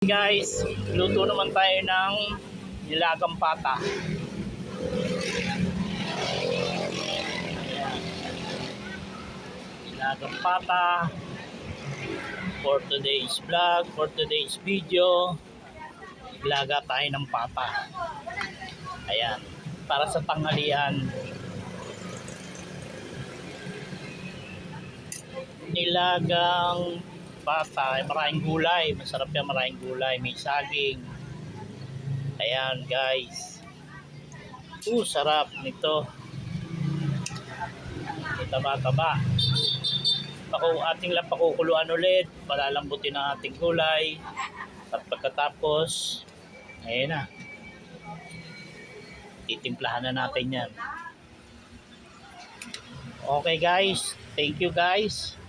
Guys, luto naman tayo ng nilagang pata. Nilagang pata for today's vlog, for today's video. Ilaga tayo ng pata. Ayan, para sa tanghalian. Nilagang pata, maraming gulay, masarap yan, maraming gulay, may saging. Ayan guys, sarap nito, taba-taba. Ating lang pakukuluan ulit, palalambutin ang ating gulay, at pagkatapos ayan na, titimplahan na natin yan. Okay guys, thank you guys.